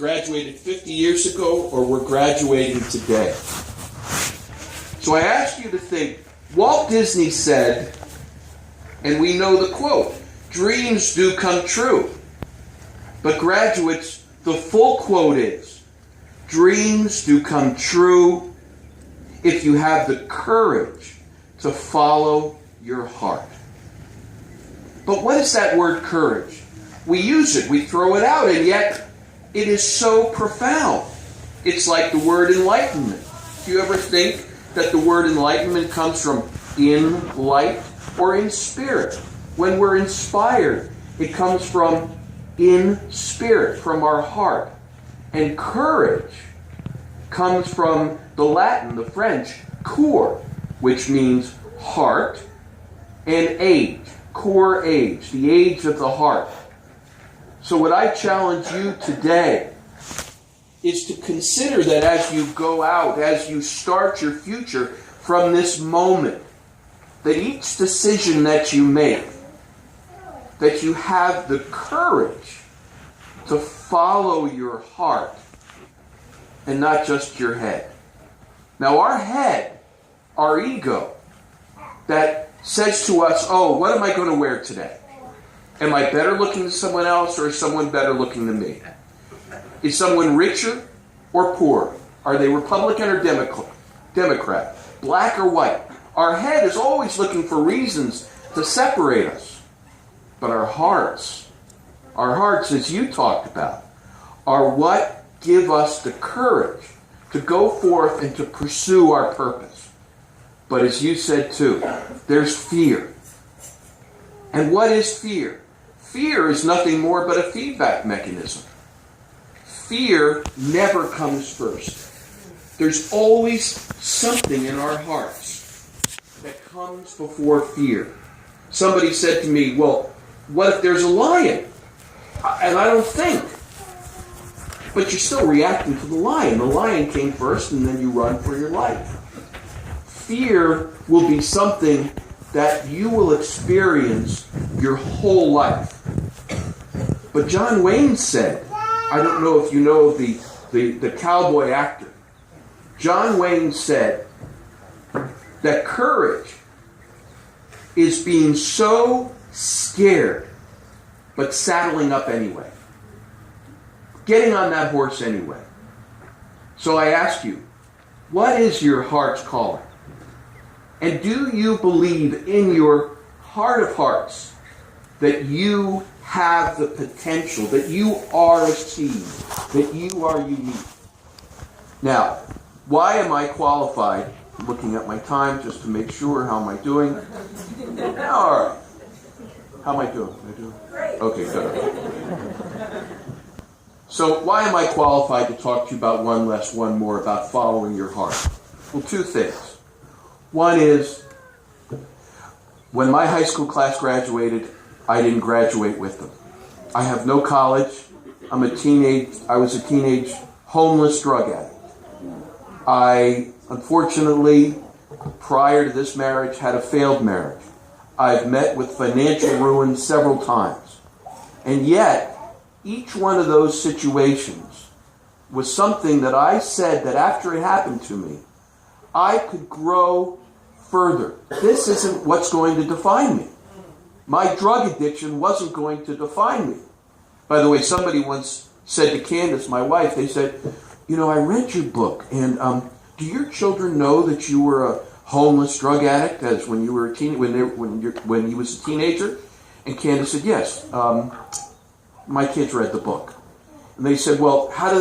graduated 50 years ago or we're graduating today. So I ask you to think, Walt Disney said, and we know the quote, dreams do come true. But graduates, the full quote is, dreams do come true if you have the courage to follow your heart. But what is that word courage? We use it, we throw it out, and yet it is so profound. It's like the word enlightenment. Do you ever think that the word enlightenment comes from in light or in spirit? When we're inspired, it comes from in spirit, from our heart. And courage comes from the Latin, the French, cœur, which means heart, and age, core age, the age of the heart. So what I challenge you today is to consider that as you go out, as you start your future from this moment, that each decision that you make, that you have the courage to follow your heart and not just your head. Now our head, our ego, that says to us, oh, what am I going to wear today? Am I better looking than someone else, or is someone better looking than me? Is someone richer or poorer? Are they Republican or Democrat? Black or white? Our head is always looking for reasons to separate us. But our hearts, as you talked about, are what give us the courage to go forth and to pursue our purpose. But as you said too, there's fear. And what is fear? Fear is nothing more but a feedback mechanism. Fear never comes first. There's always something in our hearts that comes before fear. Somebody said to me, well, what if there's a lion? And I don't think. But you're still reacting to the lion. The lion came first, and then you run for your life. Fear will be something that you will experience your whole life. But John Wayne said, I don't know if you know the cowboy actor. John Wayne said that courage is being so scared, but saddling up anyway. Getting on that horse anyway. So I ask you, what is your heart's calling? And do you believe in your heart of hearts that you have the potential, that you are a seed, that you are unique? Now, why am I qualified? I'm looking at my time just to make sure. How am I doing? All right. How am I doing? Am I doing? Great. Okay, good. So why am I qualified to talk to you about one more about following your heart? Well, two things. One is, when my high school class graduated, I didn't graduate with them. I have no college. I was a teenage homeless drug addict. I, unfortunately, prior to this marriage, had a failed marriage. I've met with financial ruin several times. And yet, each one of those situations was something that I said that after it happened to me, I could grow further. This isn't what's going to define me. My drug addiction wasn't going to define me. By the way, somebody once said to Candace, my wife, they said, you know, I read your book, and do your children know that you were a homeless drug addict as when you were when you was a teenager? And Candace said, yes. My kids read the book. And they said, well, how do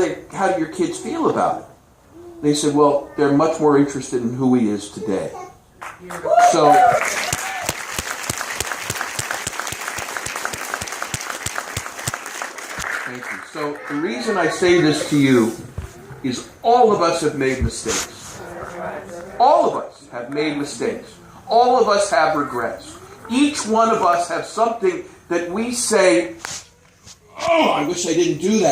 your kids feel about it? They said, well, they're much more interested in who he is today. So, thank you. So the reason I say this to you is all of us have made mistakes. All of us have made mistakes. All of us have regrets. Each one of us have something that we say, oh, I wish I didn't do that.